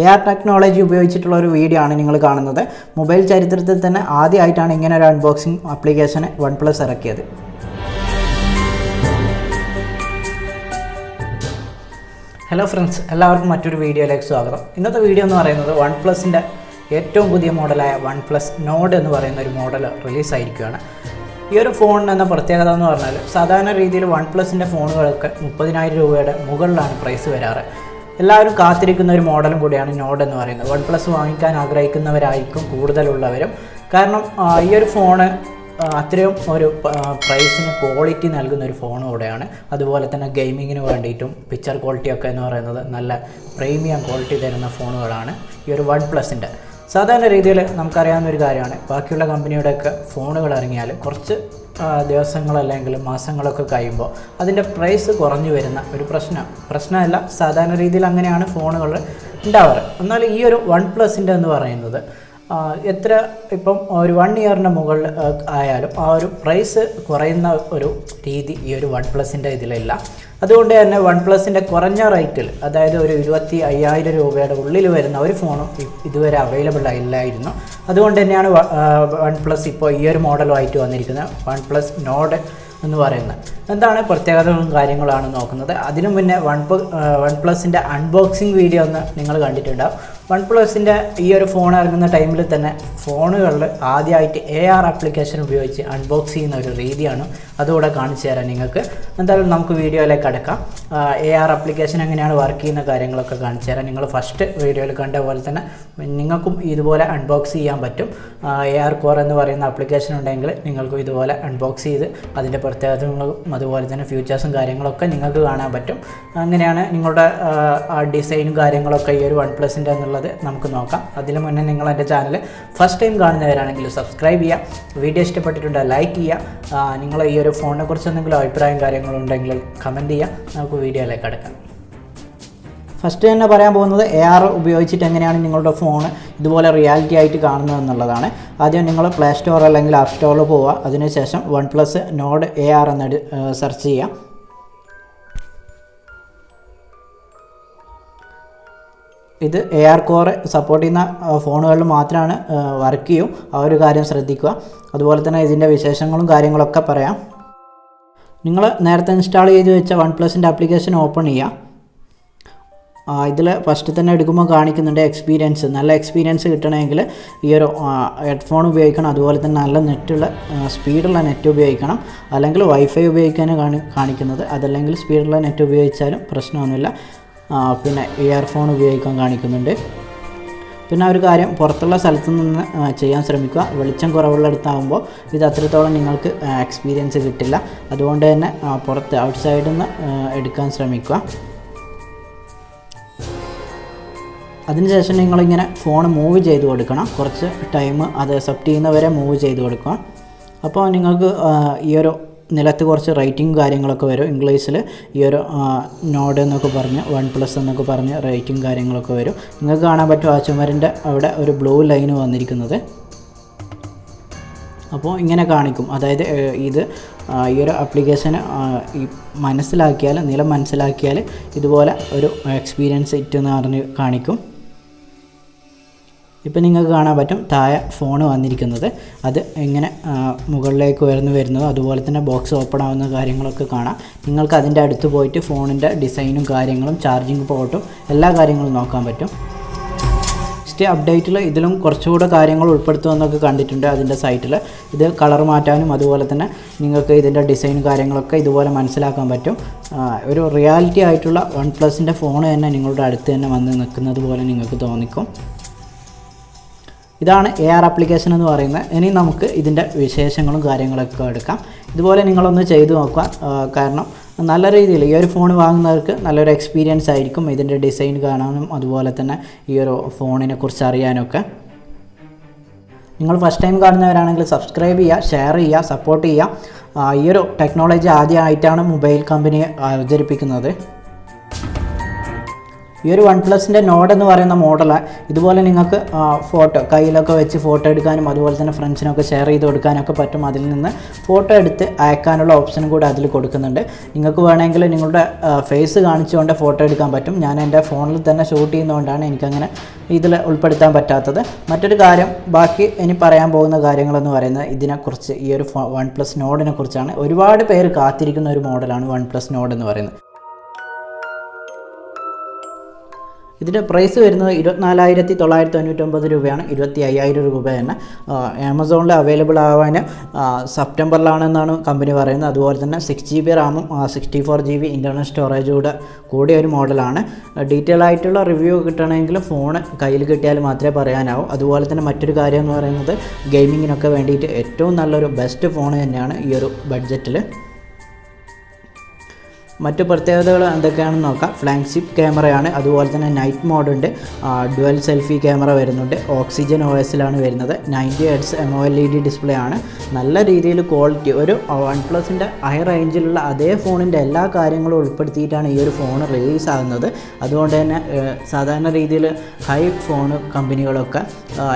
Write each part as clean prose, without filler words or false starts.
AR technology ഉപയോഗിച്ചിട്ടുള്ള ഒരു video ആണ് നിങ്ങൾ കാണുന്നത്. മൊബൈൽ ചരിത്രത്തിൽ തന്നെ ആദ്യമായിട്ടാണ് ഇങ്ങനെ ഒരു അൺബോക്സിംഗ് ആപ്ലിക്കേഷന് OnePlus ഇറക്കിയത്. ഹലോ ഫ്രണ്ട്സ്, എല്ലാവർക്കും മറ്റൊരു വീഡിയോയിലേക്ക് സ്വാഗതം. ഇന്നത്തെ വീഡിയോ എന്ന് പറയുന്നത് OnePlusൻ്റെ ഏറ്റവും പുതിയ മോഡലായ OnePlus Nord എന്ന് പറയുന്ന ഒരു മോഡൽ റിലീസായിരിക്കുകയാണ്. ഈ ഒരു ഫോണിന് എന്ന പ്രത്യേകത എന്ന് പറഞ്ഞാൽ സാധാരണ രീതിയിൽ OnePlusൻ്റെ ഫോണുകളൊക്കെ 30,000 രൂപയുടെ മുകളിലാണ് പ്രൈസ് വരാറ്. എല്ലാവരും കാത്തിരിക്കുന്ന ഒരു മോഡലും കൂടിയാണ് നോഡ് എന്ന് പറയുന്നത്. OnePlus വാങ്ങിക്കാൻ ആഗ്രഹിക്കുന്നവരായിരിക്കും കൂടുതലുള്ളവരും. കാരണം ഈ ഒരു ഫോണ് അത്രയും ഒരു പ്രൈസിന് ക്വാളിറ്റി നൽകുന്ന ഒരു ഫോൺ കൂടെയാണ്. അതുപോലെ തന്നെ ഗെയിമിങ്ങിന് വേണ്ടിയിട്ടും പിക്ചർ ക്വാളിറ്റിയൊക്കെ എന്ന് പറയുന്നത് നല്ല പ്രീമിയം ക്വാളിറ്റി തരുന്ന ഫോണുകളാണ് ഈ ഒരു OnePlusൻ്റെ. സാധാരണ രീതിയിൽ നമുക്കറിയാവുന്ന ഒരു കാര്യമാണ്, ബാക്കിയുള്ള കമ്പനിയുടെയൊക്കെ ഫോണുകൾ ഇറങ്ങിയാൽ കുറച്ച് ദിവസങ്ങളല്ലെങ്കിൽ മാസങ്ങളൊക്കെ കഴിയുമ്പോൾ അതിൻ്റെ പ്രൈസ് കുറഞ്ഞു വരുന്ന ഒരു പ്രശ്നമല്ല. സാധാരണ രീതിയിൽ അങ്ങനെയാണ് ഫോണുകൾ ഉണ്ടാവാറ്. എന്നാൽ ഈ ഒരു OnePlusൻ്റെ എന്ന് പറയുന്നത് എത്ര ഇപ്പം ഒരു 1 ഇയറിൻ്റെ മുകളിൽ ആയാലും ആ ഒരു പ്രൈസ് കുറയുന്ന ഒരു രീതി ഈ ഒരു OnePlusൻ്റെ ഇതിലില്ല. അതുകൊണ്ട് തന്നെ OnePlusൻ്റെ കുറഞ്ഞ റേറ്റിൽ, അതായത് ഒരു 25,000 രൂപയുടെ ഉള്ളിൽ വരുന്ന ഒരു ഫോണും ഇതുവരെ അവൈലബിൾ ആയില്ലായിരുന്നു. അതുകൊണ്ട് തന്നെയാണ് OnePlus ഇപ്പോൾ ഈ ഒരു മോഡലുമായിട്ട് വന്നിരിക്കുന്നത്, OnePlus Nord എന്ന് പറയുന്നത്. എന്താണ് പ്രത്യേകതകളും കാര്യങ്ങളാണ് നോക്കുന്നത്. അതിനു മുന്നേ OnePlusൻ്റെ അൺബോക്സിങ് വീഡിയോ ഒന്ന് നിങ്ങൾ കണ്ടിട്ടുണ്ടാവും. OnePlusൻ്റെ ഈ ഒരു ഫോൺ ഇറങ്ങുന്ന ടൈമിൽ തന്നെ ഫോണുകളിൽ ആദ്യമായിട്ട് AR ആപ്ലിക്കേഷൻ ഉപയോഗിച്ച് അൺബോക്സ് ചെയ്യുന്ന ഒരു രീതിയാണ്. അതുകൂടെ കാണിച്ചു തരാം നിങ്ങൾക്ക്. എന്തായാലും നമുക്ക് വീഡിയോയിലേക്ക് കടക്കാം. AR ആപ്ലിക്കേഷൻ എങ്ങനെയാണ് വർക്ക് ചെയ്യുന്ന കാര്യങ്ങളൊക്കെ കാണിച്ചു തരാം. നിങ്ങൾ ഫസ്റ്റ് വീഡിയോയിൽ കണ്ട പോലെ തന്നെ നിങ്ങൾക്കും ഇതുപോലെ അൺബോക്സ് ചെയ്യാൻ പറ്റും. AR കോർ എന്ന് പറയുന്ന ആപ്ലിക്കേഷൻ ഉണ്ടെങ്കിൽ നിങ്ങൾക്കും ഇതുപോലെ അൺബോക്സ് ചെയ്ത് അതിൻ്റെ പ്രത്യേകതകളും അതുപോലെ തന്നെ ഫ്യൂച്ചേഴ്സും കാര്യങ്ങളൊക്കെ നിങ്ങൾക്ക് കാണാൻ പറ്റും. അങ്ങനെയാണ് നിങ്ങളുടെ ഡിസൈനും കാര്യങ്ങളൊക്കെ ഈ ഒരു OnePlusൻ്റെ എന്നുള്ളത് നമുക്ക് നോക്കാം. അതിന് മുന്നേ നിങ്ങൾ എൻ്റെ ചാനൽ ഫസ്റ്റ് ടൈം കാണുന്നവരാണെങ്കിൽ സബ്സ്ക്രൈബ് ചെയ്യുക. വീഡിയോ ഇഷ്ടപ്പെട്ടിട്ടുണ്ടെങ്കിൽ ലൈക്ക് ചെയ്യുക. നിങ്ങൾ ഈ ഒരു ഫോണിനെ കുറിച്ച് എന്തെങ്കിലും അഭിപ്രായം കാര്യങ്ങളുണ്ടെങ്കിൽ കമൻറ്റ് ചെയ്യുക. നമുക്ക് വീഡിയോയിലേക്ക് കടക്കാം. ഫസ്റ്റ് തന്നെ പറയാൻ പോകുന്നത് AR ഉപയോഗിച്ചിട്ട് എങ്ങനെയാണ് നിങ്ങളുടെ ഫോൺ ഇതുപോലെ റിയാലിറ്റി ആയിട്ട് കാണുന്നത് എന്നുള്ളതാണ്. ആദ്യം നിങ്ങൾ പ്ലേ സ്റ്റോർ അല്ലെങ്കിൽ ആപ്പ് സ്റ്റോറിൽ പോവുക. അതിനുശേഷം OnePlus Nord AR എന്ന് സെർച്ച് ചെയ്യുക. ഇത് AR കോർ സപ്പോർട്ട് ചെയ്യുന്ന ഫോണുകളിൽ മാത്രമാണ് വർക്ക് ചെയ്യും. ആ ഒരു കാര്യം ശ്രദ്ധിക്കുക. അതുപോലെ തന്നെ ഇതിൻ്റെ വിശേഷങ്ങളും കാര്യങ്ങളൊക്കെ പറയാം. നിങ്ങൾ നേരത്തെ ഇൻസ്റ്റാൾ ചെയ്ത് വെച്ച OnePlusൻ്റെ ആപ്ലിക്കേഷൻ ഓപ്പൺ ചെയ്യുക. ഇതിൽ ഫസ്റ്റ് തന്നെ എടുക്കുമ്പോൾ കാണിക്കുന്നുണ്ട് എക്സ്പീരിയൻസ്. നല്ല എക്സ്പീരിയൻസ് കിട്ടണമെങ്കിൽ ഈ ഒരു ഹെഡ്ഫോൺ ഉപയോഗിക്കണം. അതുപോലെ തന്നെ നല്ല നെറ്റുള്ള സ്പീഡുള്ള നെറ്റ് ഉപയോഗിക്കണം. അല്ലെങ്കിൽ വൈഫൈ ഉപയോഗിക്കാനാണ് കാണിക്കുന്നത്. അതല്ലെങ്കിൽ സ്പീഡുള്ള നെറ്റ് ഉപയോഗിച്ചാലും പ്രശ്നമൊന്നുമില്ല. പിന്നെ ഇയർഫോൺ ഉപയോഗിക്കാൻ കാണിക്കുന്നുണ്ട്. പിന്നെ ഒരു കാര്യം, പുറത്തുള്ള സ്ഥലത്തു നിന്ന് ചെയ്യാൻ ശ്രമിക്കുക. വെളിച്ചം കുറവുള്ളിടത്താകുമ്പോൾ ഇത് അത്രത്തോളം നിങ്ങൾക്ക് എക്സ്പീരിയൻസ് കിട്ടില്ല. അതുകൊണ്ട് തന്നെ പുറത്ത് ഔട്ട്സൈഡിൽ നിന്ന് എടുക്കാൻ ശ്രമിക്കുക. അതിനുശേഷം നിങ്ങളിങ്ങനെ ഫോൺ മൂവ് ചെയ്ത് കൊടുക്കണം. കുറച്ച് ടൈം അത് അക്സെപ്റ്റ് ചെയ്യുന്നവരെ മൂവ് ചെയ്ത് കൊടുക്കുക. അപ്പോൾ നിങ്ങൾക്ക് ഈ ഒരു നിലത്ത് കുറച്ച് റേറ്റിംഗ് കാര്യങ്ങളൊക്കെ വരും. ഇംഗ്ലീഷിൽ ഈ ഒരു നോഡ് എന്നൊക്കെ പറഞ്ഞ് OnePlus എന്നൊക്കെ പറഞ്ഞ് റേറ്റിംഗ് കാര്യങ്ങളൊക്കെ വരും. നിങ്ങൾക്ക് കാണാൻ പറ്റും ആ ചുമരിൻ്റെ അവിടെ ഒരു ബ്ലൂ ലൈന് വന്നിരിക്കുന്നത്. അപ്പോൾ ഇങ്ങനെ കാണിക്കും. അതായത് ഇത് ഈ ഒരു ആപ്ലിക്കേഷന് മനസ്സിലാക്കിയാൽ, നിലം മനസ്സിലാക്കിയാൽ ഇതുപോലെ ഒരു എക്സ്പീരിയൻസ് ഇറ്റെന്ന് പറഞ്ഞ് കാണിക്കും. ഇപ്പം നിങ്ങൾക്ക് കാണാൻ പറ്റും താഴെ ഫോൺ വന്നിരിക്കുന്നത്. അത് എങ്ങനെ മുകളിലേക്ക് വരുന്നത്, അതുപോലെ തന്നെ ബോക്സ് ഓപ്പൺ ആവുന്ന കാര്യങ്ങളൊക്കെ കാണാം. നിങ്ങൾക്ക് അതിൻ്റെ അടുത്ത് പോയിട്ട് ഫോണിൻ്റെ ഡിസൈനും കാര്യങ്ങളും ചാർജിങ് പോർട്ടും എല്ലാ കാര്യങ്ങളും നോക്കാൻ പറ്റും. നെക്സ്റ്റ് അപ്ഡേറ്റിൽ ഇതിലും കുറച്ചുകൂടെ കാര്യങ്ങൾ ഉൾപ്പെടുത്തുമെന്നൊക്കെ കണ്ടിട്ടുണ്ട് അതിൻ്റെ സൈറ്റിൽ. ഇത് കളർ മാറ്റാനും അതുപോലെ തന്നെ നിങ്ങൾക്ക് ഇതിൻ്റെ ഡിസൈൻ കാര്യങ്ങളൊക്കെ ഇതുപോലെ മനസ്സിലാക്കാൻ പറ്റും. ഒരു റിയാലിറ്റി ആയിട്ടുള്ള OnePlusൻ്റെ ഫോൺ തന്നെ നിങ്ങളുടെ അടുത്ത് തന്നെ വന്ന് നിൽക്കുന്നത് പോലെ നിങ്ങൾക്ക് തോന്നിക്കും. ഇതാണ് AR ആപ്ലിക്കേഷൻ എന്ന് പറയുന്നത്. ഇനി നമുക്ക് ഇതിൻ്റെ വിശേഷങ്ങളും കാര്യങ്ങളൊക്കെ എടുക്കാം. ഇതുപോലെ നിങ്ങളൊന്ന് ചെയ്തു നോക്കുക. കാരണം നല്ല രീതിയിൽ ഈ ഒരു ഫോൺ വാങ്ങുന്നവർക്ക് നല്ലൊരു എക്സ്പീരിയൻസ് ആയിരിക്കും ഇതിൻ്റെ ഡിസൈൻ കാണാനും അതുപോലെ തന്നെ ഈ ഒരു ഫോണിനെ കുറിച്ച് അറിയാനൊക്കെ. നിങ്ങൾ ഫസ്റ്റ് ടൈം കാണുന്നവരാണെങ്കിൽ സബ്സ്ക്രൈബ് ചെയ്യുക, ഷെയർ ചെയ്യുക, സപ്പോർട്ട് ചെയ്യുക. ഈ ഒരു ടെക്നോളജി ആദ്യമായിട്ടാണ് മൊബൈൽ കമ്പനി അവതരിപ്പിക്കുന്നത്. ഈ ഒരു വൺ പ്ലസിൻ്റെ നോഡ് എന്ന് പറയുന്ന മോഡൽ ഇതുപോലെ നിങ്ങൾക്ക് ഫോട്ടോ കയ്യിലൊക്കെ വെച്ച് ഫോട്ടോ എടുക്കാനും അതുപോലെ തന്നെ ഫ്രണ്ട്സിനൊക്കെ ഷെയർ ചെയ്ത് കൊടുക്കാനൊക്കെ പറ്റും. അതിൽ നിന്ന് ഫോട്ടോ എടുത്ത് അയക്കാനുള്ള ഓപ്ഷനും കൂടെ അതിൽ കൊടുക്കുന്നുണ്ട്. നിങ്ങൾക്ക് വേണമെങ്കിൽ നിങ്ങളുടെ ഫേസ് കാണിച്ചുകൊണ്ട് ഫോട്ടോ എടുക്കാൻ പറ്റും. ഞാൻ എൻ്റെ ഫോണിൽ തന്നെ ഷൂട്ട് ചെയ്യുന്നതുകൊണ്ടാണ് എനിക്കങ്ങനെ ഇതിൽ ഉൾപ്പെടുത്താൻ പറ്റാത്തത്. മറ്റൊരു കാര്യം, ബാക്കി ഇനി പറയാൻ പോകുന്ന കാര്യങ്ങളെന്ന് പറയുന്നത് ഇതിനെക്കുറിച്ച്, ഈ ഒരു വൺ പ്ലസ് നോഡിനെ കുറിച്ചാണ്. ഒരുപാട് പേര് കാത്തിരിക്കുന്ന ഒരു മോഡലാണ് വൺ പ്ലസ് നോഡ് എന്ന് പറയുന്നത്. ഇതിൻ്റെ പ്രൈസ് വരുന്നത് 24,999 രൂപയാണ്. 25,000 രൂപ തന്നെ. ആമസോണിൽ അവൈലബിൾ ആവാൻ സെപ്റ്റംബറിലാണെന്നാണ് കമ്പനി പറയുന്നത്. അതുപോലെ തന്നെ 6GB റാമും 64GB ഇൻ്റർണൽ സ്റ്റോറേജൂടെ കൂടിയ ഒരു മോഡലാണ്. ഡീറ്റെയിൽ ആയിട്ടുള്ള റിവ്യൂ കിട്ടണമെങ്കിൽ ഫോൺ കയ്യിൽ കിട്ടിയാൽ മാത്രമേ പറയാനാവൂ. അതുപോലെ തന്നെ മറ്റൊരു കാര്യം എന്ന് പറയുന്നത് ഗെയിമിങ്ങിനൊക്കെ വേണ്ടിയിട്ട് ഏറ്റവും നല്ലൊരു ബെസ്റ്റ് ഫോൺ തന്നെയാണ് ഈ ഒരു ബഡ്ജറ്റിൽ. മറ്റു പ്രത്യേകതകൾ എന്തൊക്കെയാണെന്ന് നോക്കാം. ഫ്ലാഗ്ഷിപ്പ് ക്യാമറയാണ്. അതുപോലെ തന്നെ നൈറ്റ് മോഡുണ്ട്. ഡുവൽ സെൽഫി ക്യാമറ വരുന്നുണ്ട്. ഓക്സിജൻ OSലാണ് വരുന്നത്. 90 Hz AMOLED ഡിസ്പ്ലേ ആണ്. നല്ല രീതിയിൽ ക്വാളിറ്റി, ഒരു വൺ പ്ലസിൻ്റെ ഹൈ റേഞ്ചിലുള്ള അതേ ഫോണിൻ്റെ എല്ലാ കാര്യങ്ങളും ഉൾപ്പെടുത്തിയിട്ടാണ് ഈ ഒരു ഫോൺ റിലീസ് ആകുന്നത്. അതുകൊണ്ട് തന്നെ സാധാരണ രീതിയിൽ ഹൈ ഫോൺ കമ്പനികളൊക്കെ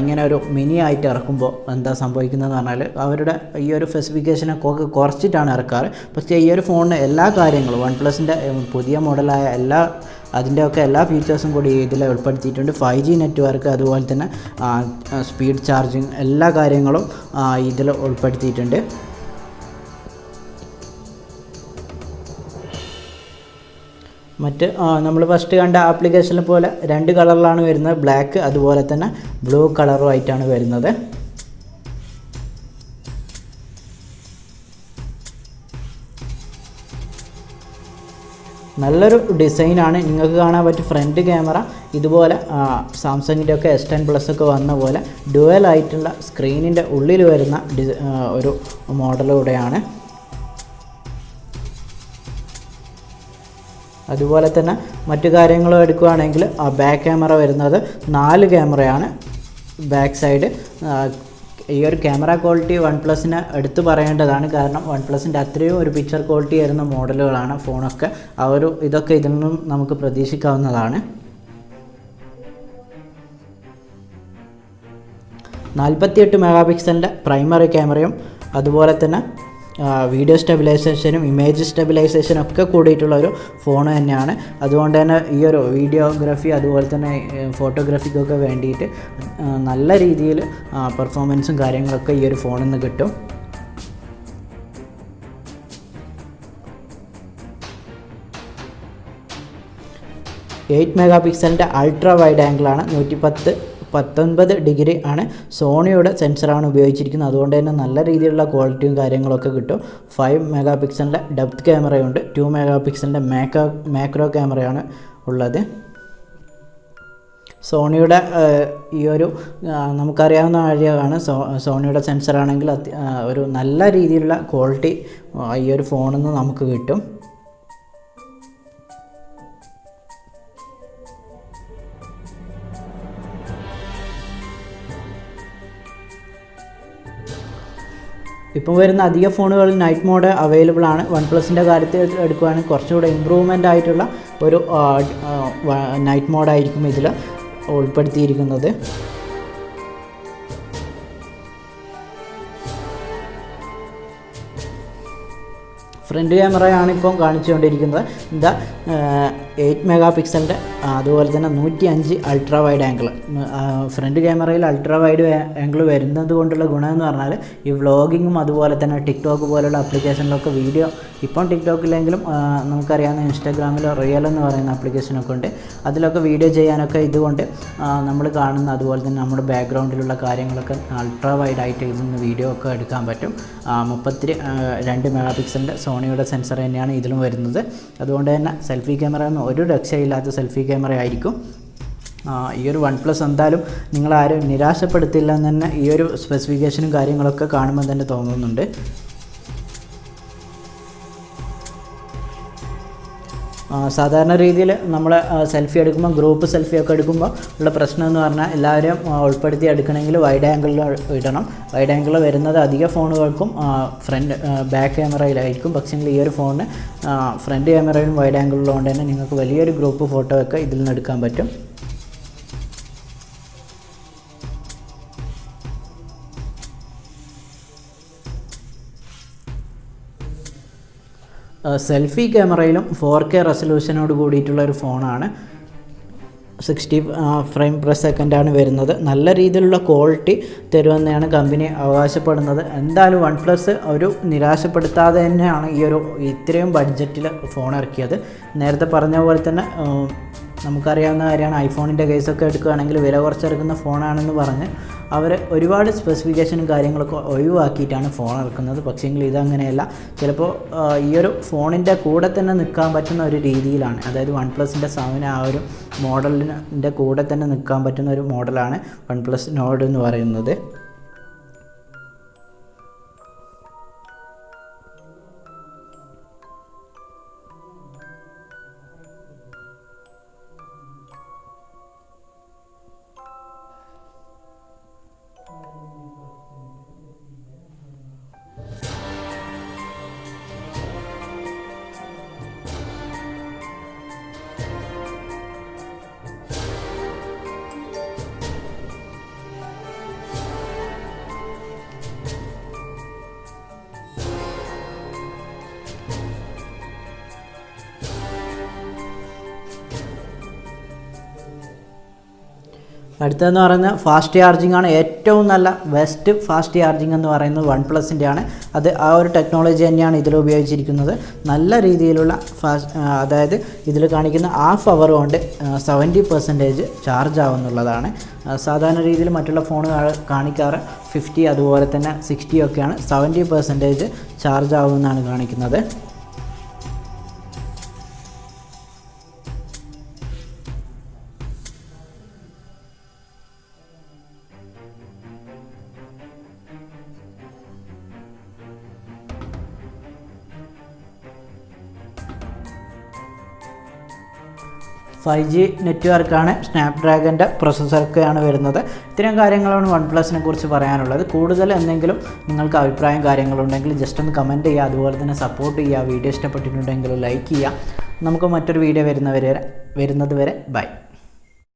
ഇങ്ങനെ ഒരു മിനി ആയിട്ട് ഇറക്കുമ്പോൾ എന്താ സംഭവിക്കുന്നതെന്ന് പറഞ്ഞാൽ അവരുടെ ഈ ഒരു സ്പെസിഫിക്കേഷനൊക്കെ കുറച്ചിട്ടാണ് ഇറക്കാറ്. പക്ഷേ ഈ ഒരു ഫോണിന് എല്ലാ കാര്യങ്ങളും വൺ പ്ലസിൻ്റെ പുതിയ മോഡലായ അതിൻ്റെയൊക്കെ എല്ലാ ഫീച്ചേഴ്സും കൂടി ഇതിൽ ഉൾപ്പെടുത്തിയിട്ടുണ്ട്. 5G നെറ്റ്വർക്ക്, അതുപോലെ തന്നെ സ്പീഡ് ചാർജിങ്, എല്ലാ കാര്യങ്ങളും ഇതിൽ ഉൾപ്പെടുത്തിയിട്ടുണ്ട്. മറ്റ് നമ്മൾ ഫസ്റ്റ് കണ്ട ആപ്ലിക്കേഷനെ പോലെ 2 കളറിലാണ് വരുന്നത്. ബ്ലാക്ക് അതുപോലെ തന്നെ ബ്ലൂ കളറുമായിട്ടാണ് വരുന്നത്. നല്ലൊരു ഡിസൈനാണ്. നിങ്ങൾക്ക് കാണാൻ പറ്റും ഫ്രണ്ട് ക്യാമറ ഇതുപോലെ സാംസങ്ങിൻ്റെ ഒക്കെ S10 Plus ഒക്കെ വന്ന പോലെ ഡുവൽ ആയിട്ടുള്ള സ്ക്രീനിൻ്റെ ഉള്ളിൽ വരുന്ന ഒരു മോഡലൂടെയാണ്. അതുപോലെ തന്നെ മറ്റു കാര്യങ്ങളും എടുക്കുകയാണെങ്കിൽ ബാക്ക് ക്യാമറ വരുന്നത് 4 ക്യാമറയാണ്. ബാക്ക് സൈഡ് ഈ ഒരു ക്യാമറ ക്വാളിറ്റി വൺ പ്ലസിന് എടുത്തു പറയേണ്ടതാണ്. കാരണം വൺ പ്ലസിൻ്റെ അത്രയും ഒരു പിക്ചർ ക്വാളിറ്റി വരുന്ന മോഡലുകളാണ് ഫോണൊക്കെ. ഇതൊക്കെ ഇതിൽ നിന്നും നമുക്ക് പ്രതീക്ഷിക്കാവുന്നതാണ്. 48 മെഗാപിക്സലിൻ്റെ പ്രൈമറി ക്യാമറയും അതുപോലെ തന്നെ വീഡിയോ സ്റ്റെബിലൈസേഷനും ഇമേജ് സ്റ്റെബിലൈസേഷനും ഒക്കെ കൂടിയിട്ടുള്ള ഒരു ഫോൺ തന്നെയാണ്. അതുകൊണ്ട് തന്നെ ഈ ഒരു വീഡിയോഗ്രാഫി അതുപോലെ തന്നെ ഫോട്ടോഗ്രാഫിക്കൊക്കെ വേണ്ടിയിട്ട് നല്ല രീതിയിൽ പെർഫോമൻസും കാര്യങ്ങളൊക്കെ ഈ ഒരു ഫോണിൽ നിന്ന് കിട്ടും. എയ്റ്റ് മെഗാപിക്സലിൻ്റെ അൾട്രാ വൈഡ് ആംഗിളാണ്. 119 ഡിഗ്രി ആണ് സോണിയുടെ സെൻസറാണ് ഉപയോഗിച്ചിരിക്കുന്നത്. അതുകൊണ്ട് തന്നെ നല്ല രീതിയിലുള്ള ക്വാളിറ്റിയും കാര്യങ്ങളൊക്കെ കിട്ടും. 5 മെഗാപിക്സലിൻ്റെ ഡെപ്ത് ക്യാമറയുണ്ട്. 2 മെഗാപിക്സലിൻ്റെ മാക്രോ ക്യാമറയാണ് ഉള്ളത്. സോണിയുടെ ഈ ഒരു നമുക്കറിയാവുന്ന കാര്യമാണ്. സോണിയുടെ സെൻസറാണെങ്കിൽ ഒരു നല്ല രീതിയിലുള്ള ക്വാളിറ്റി ഈ ഒരു ഫോണിൽ നിന്ന് നമുക്ക് കിട്ടും. ഇപ്പം വരുന്ന അധിക ഫോണുകളിൽ നൈറ്റ് മോഡ് അവൈലബിൾ ആണ്. വൺ പ്ലസിൻ്റെ കാര്യത്തിൽ എടുക്കുകയാണെങ്കിൽ കുറച്ചുകൂടെ ഇമ്പ്രൂവ്മെൻ്റ് ആയിട്ടുള്ള ഒരു നൈറ്റ് മോഡായിരിക്കും ഇതിൽ ഉൾപ്പെടുത്തിയിരിക്കുന്നത്. ഫ്രണ്ട് ക്യാമറയാണ് ഇപ്പം കാണിച്ചുകൊണ്ടിരിക്കുന്നത്. 8 മെഗാപിക്സലിൻ്റെ അതുപോലെ തന്നെ 105 അൾട്രാ വൈഡ് ആംഗിൾ. ഫ്രണ്ട് ക്യാമറയിൽ അൾട്രാ വൈഡ് ആംഗിൾ വരുന്നത് കൊണ്ടുള്ള ഗുണമെന്ന് പറഞ്ഞാൽ ഈ വ്ളോഗിങ്ങും അതുപോലെ തന്നെ ടിക്ടോക്ക് പോലുള്ള ആപ്ലിക്കേഷനിലൊക്കെ വീഡിയോ, ഇപ്പം ടിക്ടോക്കിലെങ്കിലും നമുക്കറിയാവുന്ന ഇൻസ്റ്റാഗ്രാമിൽ റിയൽ എന്ന് പറയുന്ന ആപ്ലിക്കേഷനൊക്കെ ഉണ്ട്. അതിലൊക്കെ വീഡിയോ ചെയ്യാനൊക്കെ ഇതുകൊണ്ട് നമ്മൾ കാണുന്ന അതുപോലെ തന്നെ നമ്മുടെ ബാക്ക്ഗ്രൗണ്ടിലുള്ള കാര്യങ്ങളൊക്കെ അൾട്രാ വൈഡ് ആയിട്ട് ഇതിൽ നിന്ന് വീഡിയോ ഒക്കെ എടുക്കാൻ പറ്റും. 32 മെഗാപിക്സലിൻ്റെ സോണിയുടെ സെൻസർ തന്നെയാണ് ഇതിലും വരുന്നത്. അതുകൊണ്ട് തന്നെ സെൽഫി ക്യാമറ ഒന്നും ഒരു രക്ഷയില്ലാത്ത സെൽഫി ക്യാമറ ആയിരിക്കും. ഈ ഒരു വൺ പ്ലസ് എന്തായാലും നിങ്ങളാരും നിരാശപ്പെടുത്തില്ല എന്ന് തന്നെ ഈ ഒരു സ്പെസിഫിക്കേഷനും കാര്യങ്ങളൊക്കെ കാണുമ്പോൾ തന്നെ തോന്നുന്നുണ്ട്. സാധാരണ രീതിയിൽ നമ്മൾ സെൽഫി എടുക്കുമ്പോൾ ഗ്രൂപ്പ് സെൽഫിയൊക്കെ എടുക്കുമ്പോൾ ഉള്ള പ്രശ്നം എന്ന് പറഞ്ഞാൽ എല്ലാവരും ഉൾപ്പെടുത്തി എടുക്കണമെങ്കിൽ വൈഡ് ആംഗിളിൽ ഇടണം. വൈഡ് ആംഗിൾ വരുന്നത് അധിക ഫോണുകൾക്കും ബാക്ക് ക്യാമറയിലായിരിക്കും. പക്ഷേ ഈ ഒരു ഫോണിന് ഫ്രണ്ട് ക്യാമറയിലും വൈഡ് ആംഗിളിലുകൊണ്ട് തന്നെ നിങ്ങൾക്ക് വലിയൊരു ഗ്രൂപ്പ് ഫോട്ടോ ഒക്കെ ഇതിൽ നിന്ന് എടുക്കാൻ പറ്റും. സെൽഫി ക്യാമറയിലും 4K റെസൊല്യൂഷനോട് കൂടിയിട്ടുള്ള ഒരു ഫോണാണ്. 60 ഫ്രെയിം പെർ സെക്കൻഡാണ് വരുന്നത്. നല്ല രീതിയിലുള്ള ക്വാളിറ്റി തരുമെന്നാണ് കമ്പനി അവകാശപ്പെടുന്നത്. എന്തായാലും വൺ പ്ലസ് ഒരു നിരാശപ്പെടുത്താതെ തന്നെയാണ് ഈ ഒരു ഇത്രയും ബഡ്ജറ്റിൽ ഫോൺ ഇറക്കിയത്. നേരത്തെ പറഞ്ഞ പോലെ തന്നെ നമുക്കറിയാവുന്ന കാര്യമാണ്, ഐഫോണിൻ്റെ കേസൊക്കെ എടുക്കുകയാണെങ്കിൽ വില കുറച്ചിറക്കുന്ന ഫോണാണെന്ന് പറഞ്ഞ് അവർ ഒരുപാട് സ്പെസിഫിക്കേഷനും കാര്യങ്ങളൊക്കെ ഒഴിവാക്കിയിട്ടാണ് ഫോൺ ഇറക്കുന്നത്. പക്ഷേങ്കിൽ ഇതങ്ങനെയല്ല. ചിലപ്പോൾ ഈ ഒരു ഫോണിൻ്റെ കൂടെ തന്നെ നിൽക്കാൻ പറ്റുന്ന ഒരു രീതിയിലാണ്, അതായത് വൺ പ്ലസിൻ്റെ 7 ആ ഒരു മോഡലിൻ്റെ കൂടെ തന്നെ നിൽക്കാൻ പറ്റുന്ന ഒരു മോഡലാണ് വൺ പ്ലസ് നോഡ് എന്ന് പറയുന്നത്. അടുത്തതെന്ന് പറയുന്നത് ഫാസ്റ്റ് ചാർജിങ് ആണ്. ഏറ്റവും നല്ല ബെസ്റ്റ് ഫാസ്റ്റ് ചാർജിങ് എന്ന് പറയുന്നത് വൺ പ്ലസിൻ്റെ ആണ്. അത് ആ ഒരു ടെക്നോളജി തന്നെയാണ് ഇതിൽ ഉപയോഗിച്ചിരിക്കുന്നത്. നല്ല രീതിയിലുള്ള അതായത് ഇതിൽ കാണിക്കുന്ന ഹാഫ് അവർ കൊണ്ട് 70% ചാർജ് ആവുന്നുള്ളതാണ്. സാധാരണ രീതിയിൽ മറ്റുള്ള ഫോണുകൾ കാണിക്കാറ് 50 അതുപോലെ തന്നെ 60 ഒക്കെയാണ്. 70% ചാർജ് ആവുമെന്നാണ് കാണിക്കുന്നത്. 5G നെറ്റ്വർക്കാണ്, സ്നാപ്ഡ്രാഗൻ്റെ പ്രൊസസ്സറൊക്കെയാണ് വരുന്നത്. ഇത്തരം കാര്യങ്ങളാണ് വൺ പ്ലസിനെ കുറിച്ച് പറയാനുള്ളത്. കൂടുതൽ എന്തെങ്കിലും നിങ്ങൾക്ക് അഭിപ്രായം കാര്യങ്ങളുണ്ടെങ്കിൽ ജസ്റ്റ് ഒന്ന് കമൻറ്റ് ചെയ്യുക. അതുപോലെ തന്നെ സപ്പോർട്ട് ചെയ്യുക. വീഡിയോ ഇഷ്ടപ്പെട്ടിട്ടുണ്ടെങ്കിൽ ലൈക്ക് ചെയ്യുക. നമുക്ക് മറ്റൊരു വീഡിയോ വരുന്നത് വരെ ബൈ.